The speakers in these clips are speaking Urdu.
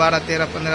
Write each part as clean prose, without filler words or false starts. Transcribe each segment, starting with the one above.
12-13-15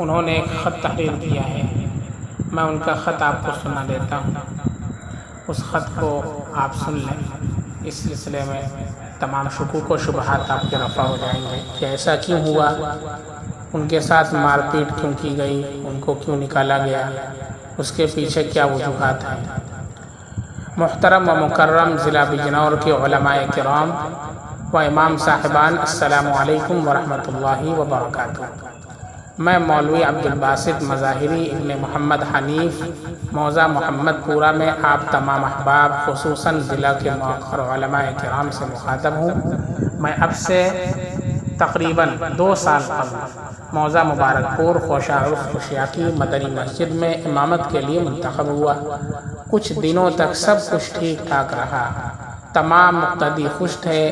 انہوں نے ایک خط تحریر کیا ہے، میں ان کا خط آپ کو سنا دیتا ہوں، اس خط کو آپ سن لیں۔ اس سلسلے میں تمام شکوک و شبہات آپ کے رفع ہو جائیں گے کہ ایسا کیوں ہوا، ان کے ساتھ مار پیٹ کیوں کی گئی، ان کو کیوں نکالا گیا، اس کے پیچھے کیا وجوہات ہیں۔ محترم و مکرم ضلع بجنور کے علماء کرام و امام صاحبان، السلام علیکم ورحمۃ اللہ وبرکاتہ۔ میں مولوی عبدالباسط مظاہری ابن محمد حنیف موضع محمد پورہ میں آپ تمام احباب خصوصاً ضلع کے مؤخر علماء کرام سے مخاطب ہوں۔ میں اب سے تقریباً 2 سال قبل موضع مبارک پور خوشاعرف خوشیاکی مدنی مسجد میں امامت کے لیے منتخب ہوا۔ کچھ دنوں تک سب کچھ ٹھیک ٹھاک رہا، تمام مقتدی خوش تھے۔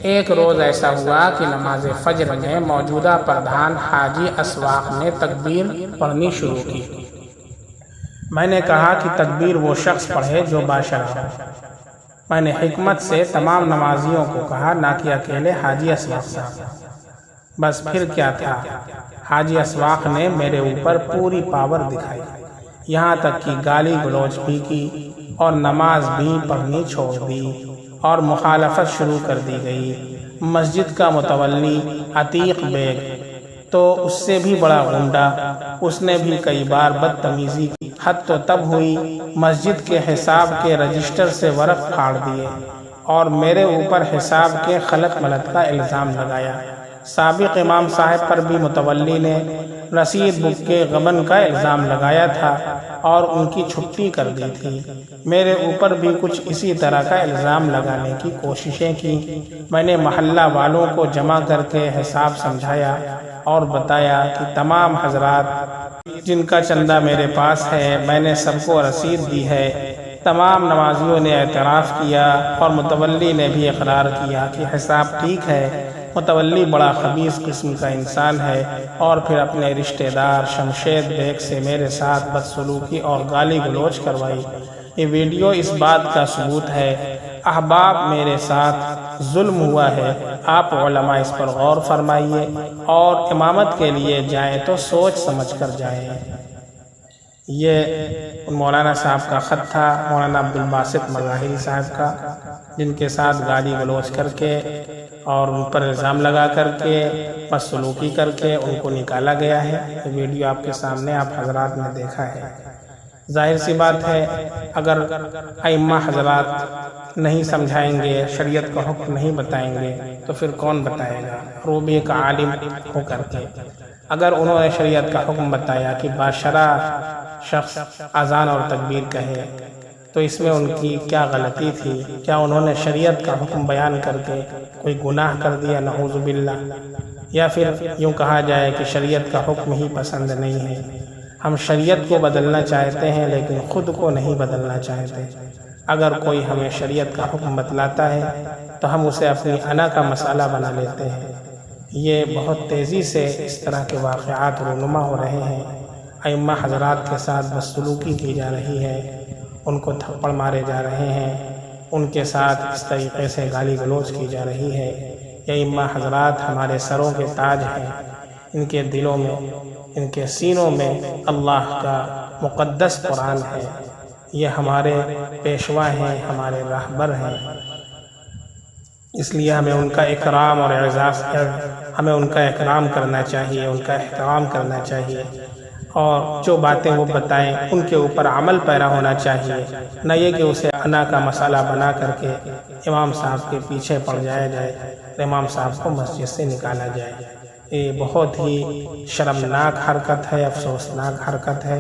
ایک روز ایسا ہوا کہ نماز فجر میں موجودہ پردھان حاجی اسواق نے تکبیر پڑھنی شروع کی۔ میں نے کہا کہ تکبیر وہ شخص پڑھے جو باشرع ہو۔ میں نے حکمت سے تمام نمازیوں کو کہا، نہ کہ اکیلے حاجی اسواق صاحب۔ بس پھر کیا تھا، حاجی اسواق نے میرے اوپر پوری پاور دکھائی، یہاں تک کہ گالی گلوچ بھی کی اور نماز بھی پڑھنی چھوڑ دی اور مخالفت شروع کر دی گئی۔ مسجد کا متولی عتیق بیگ تو اس سے بھی بڑا غنڈا، اس نے بھی کئی بار بدتمیزی کی۔ حد تو تب ہوئی مسجد کے حساب کے رجسٹر سے ورق پھاڑ دیے اور میرے اوپر حساب کے خلط ملط کا الزام لگایا۔ سابق امام صاحب پر بھی متولی نے رسید بک کے غبن کا الزام لگایا تھا اور ان کی چھٹی کر دی تھی۔ میرے اوپر بھی کچھ اسی طرح کا الزام لگانے کی کوششیں کی۔ میں نے محلہ والوں کو جمع کر کے حساب سمجھایا اور بتایا کہ تمام حضرات جن کا چندہ میرے پاس ہے میں نے سب کو رسید دی ہے۔ تمام نمازیوں نے اعتراف کیا اور متولی نے بھی اقرار کیا کہ حساب ٹھیک ہے۔ متولی بڑا خبیث قسم کا انسان ہے اور پھر اپنے رشتہ دار شمشید بیگ سے میرے ساتھ بدسلوکی اور گالی گلوچ کروائی۔ یہ ویڈیو اس بات کا ثبوت ہے۔ احباب میرے ساتھ ظلم ہوا ہے، آپ علماء اس پر غور فرمائیے اور امامت کے لیے جائیں تو سوچ سمجھ کر جائیں۔ یہ مولانا صاحب کا خط تھا، مولانا عبدالباسط مظاہری صاحب کا، جن کے ساتھ گالی گلوچ کر کے اور ان پر الزام لگا کر کے بدسلوکی کر کے ان کو نکالا گیا ہے۔ یہ ویڈیو آپ کے سامنے آپ حضرات نے دیکھا ہے۔ ظاہر سی بات ہے، اگر ائمہ حضرات نہیں سمجھائیں گے، شریعت کا حکم نہیں بتائیں گے تو پھر کون بتائے گا، اور وہ بھی ایک عالم ہو کر کے۔ اگر انہوں نے شریعت کا حکم بتایا کہ باشرع شخص اذان اور تکبیر کہے تو اس میں ان کی کیا غلطی تھی؟ کیا انہوں نے شریعت کا حکم بیان کر کے کوئی گناہ کر دیا؟ نعوذ باللہ۔ یا پھر یوں کہا جائے کہ شریعت کا حکم ہی پسند نہیں ہے، ہم شریعت کو بدلنا چاہتے ہیں لیکن خود کو نہیں بدلنا چاہتے۔ اگر کوئی ہمیں شریعت کا حکم بتلاتا ہے تو ہم اسے اپنی انا کا مسئلہ بنا لیتے ہیں۔ یہ بہت تیزی سے اس طرح کے واقعات رونما ہو رہے ہیں۔ ائمہ حضرات کے ساتھ بدسلوکی کی جا رہی ہے، ان کو تھپڑ مارے جا رہے ہیں، ان کے ساتھ اس طریقے سے گالی گلوچ کی جا رہی ہے۔ یہ ائمہ حضرات ہمارے سروں کے تاج ہیں، ان کے دلوں میں، ان کے سینوں میں اللہ کا مقدس قرآن ہے۔ یہ ہمارے پیشوا ہیں، ہمارے راہبر ہیں، اس لیے ہمیں ان کا اکرام اور اعزاز ہمیں ان کا اکرام کرنا چاہیے، ان کا احترام کرنا چاہیے، اور جو باتیں وہ بتائیں ان کے اوپر عمل پیرا ہونا چاہیے، نہ یہ کہ اسے انا کا مسئلہ بنا کر کے امام صاحب کے پیچھے پڑ جایا جائے، امام صاحب کو مسجد سے نکالا جائے۔ یہ بہت ہی شرمناک حرکت ہے، افسوسناک حرکت ہے۔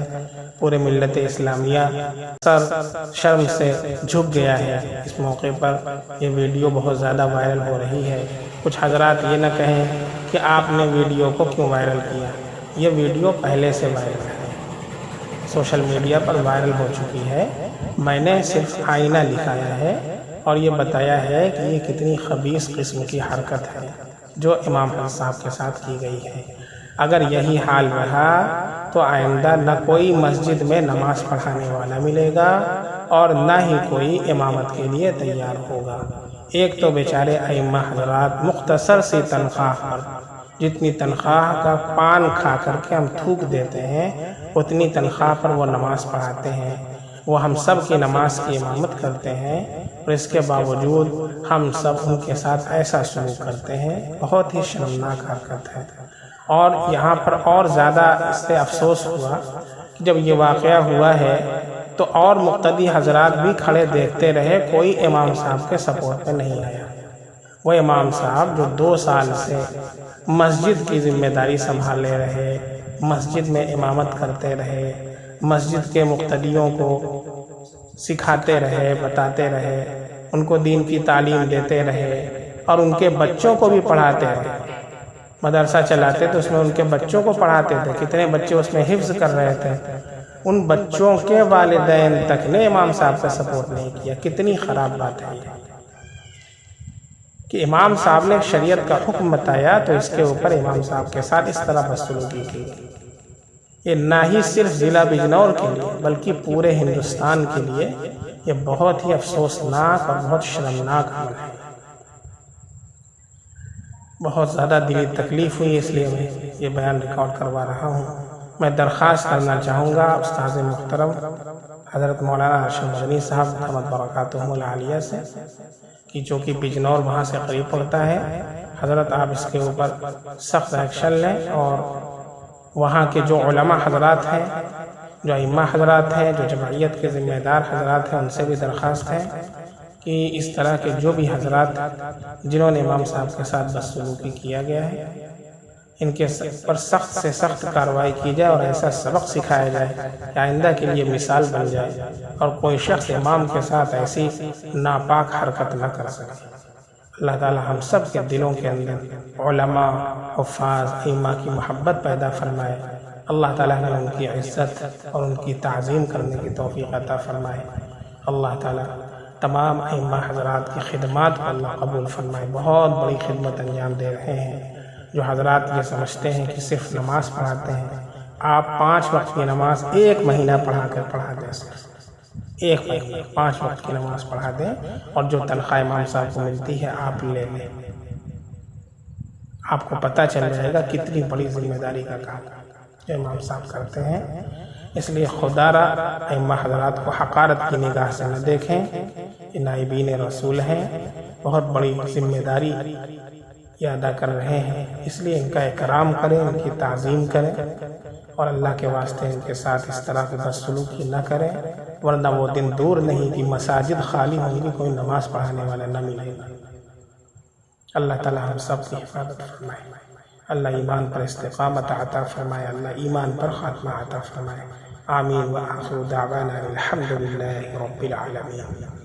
پورے ملت اسلامیہ سر شرم سے جھک گیا ہے۔ اس موقع پر یہ ویڈیو بہت زیادہ وائرل ہو رہی ہے۔ کچھ حضرات یہ نہ کہیں کہ آپ نے ویڈیو کو کیوں وائرل کیا، یہ ویڈیو پہلے سے وائرل ہے، سوشل میڈیا پر وائرل ہو چکی ہے۔ میں نے صرف آئینہ دکھایا ہے اور یہ بتایا ہے کہ یہ کتنی خبیث قسم کی حرکت ہے جو امام صاحب کے ساتھ کی گئی ہے۔ اگر یہی حال رہا تو آئندہ نہ کوئی مسجد میں نماز پڑھانے والا ملے گا اور نہ ہی کوئی امامت کے لیے تیار ہوگا۔ ایک تو بیچارے ائمہ حضرات مختصر سی تنخواہ پر جتنی تنخواہ کا پان کھا کر کے ہم تھوک دیتے ہیں اتنی تنخواہ پر وہ نماز پڑھاتے ہیں، وہ ہم سب کی نماز کی امامت کرتے ہیں، اور اس کے باوجود ہم سب ان کے ساتھ ایسا سلوک کرتے ہیں۔ بہت ہی شرمناک حرکت ہے۔ اور یہاں پر اور زیادہ اس سے افسوس ہوا کہ جب یہ واقعہ ہوا ہے تو اور مقتدی حضرات بھی کھڑے دیکھتے رہے، کوئی امام صاحب کے سپورٹ میں نہیں آیا۔ وہ امام صاحب جو 2 سال سے مسجد کی ذمہ داری سنبھالے رہے، مسجد میں امامت کرتے رہے، مسجد کے مقتدیوں کو سکھاتے رہے، بتاتے رہے، ان کو دین کی تعلیم دیتے رہے، اور ان کے بچوں کو بھی پڑھاتے رہے۔ مدرسہ چلاتے تو اس میں ان کے بچوں کو پڑھاتے تھے، کتنے بچے اس میں حفظ کر رہے تھے۔ ان بچوں کے والدین تک نے امام صاحب کا سپورٹ نہیں کیا۔ کتنی خراب بات ہے یہ کہ امام صاحب نے شریعت کا حکم بتایا تو اس کے اوپر امام صاحب کے ساتھ اس طرح بدسلوکی کی۔ یہ نہ ہی صرف ضلع بجنور کے لیے بلکہ پورے ہندوستان کے لیے یہ بہت ہی افسوسناک اور بہت شرمناک عمل ہے۔ بہت زیادہ دلی تکلیف ہوئی، اس لیے میں یہ بیان ریکارڈ کروا رہا ہوں۔ میں درخواست کرنا چاہوں گا استاذ محترم حضرت مولانا ارشد مدنی صاحب دامت برکاتہم العالیہ سے کہ جو کہ بجنور وہاں سے قریب پڑتا ہے، حضرت آپ اس کے اوپر سخت ایکشن لیں، اور وہاں کے جو علماء حضرات ہیں، جو ائمہ حضرات ہیں، جو جمعیت کے ذمہ دار حضرات ہیں، ان سے بھی درخواست ہے کہ اس طرح کے جو بھی حضرات جنہوں نے امام صاحب کے ساتھ بدسلوکی کیا گیا ہے، ان کے پر سخت سے سخت کارروائی کی جائے، اور ایسا سبق سکھایا جائے کہ آئندہ کے لیے مثال بن جائے، اور کوئی شخص امام کے ساتھ ایسی ناپاک حرکت نہ کر سکے۔ اللہ تعالی ہم سب کے دلوں کے اندر علماء، حفاظ، ائمہ کی محبت پیدا فرمائے۔ اللہ تعالی نے ان کی عزت اور ان کی تعظیم کرنے کی توفیق عطا فرمائے۔ اللہ تعالی تمام ائمہ حضرات کی خدمات کو اللہ قبول فرمائے۔ بہت بڑی خدمت انجام دے رہے ہیں۔ جو حضرات یہ سمجھتے ہیں کہ صرف نماز پڑھاتے ہیں، آپ 5 وقت کی نماز 1 مہینہ پڑھا دیں، ایک مہینہ 5 وقت کی نماز پڑھا دیں، اور جو تنخواہ امام صاحب کو ملتی ہے آپ لے لیں۔ آپ کو پتہ چل جائے گا کتنی بڑی ذمہ داری کا کام جو امام صاحب کرتے ہیں۔ اس لیے خدا را ائمہ حضرات کو حقارت کی نگاہ سے نہ دیکھیں، یہ نائبین رسول ہیں، بہت بڑی ذمہ داری یہ ادا کر رہے ہیں، اس لیے ان کا اکرام کریں، ان کی تعظیم کریں، اور اللہ کے واسطے ان کے ساتھ اس طرح کی بدسلوکی نہ کریں، ورنہ وہ دن دور نہیں کہ مساجد خالی ہوں گی، کوئی نماز پڑھانے والا نہ ملے گا۔ اللہ تعالی ہم سب کی حفاظت فرمائے، اللہ ایمان پر استقامت عطا فرمائے، اللہ ایمان پر خاتمہ عطا فرمائے۔ آمین وآخر دعوانا الحمد للہ رب العالمین۔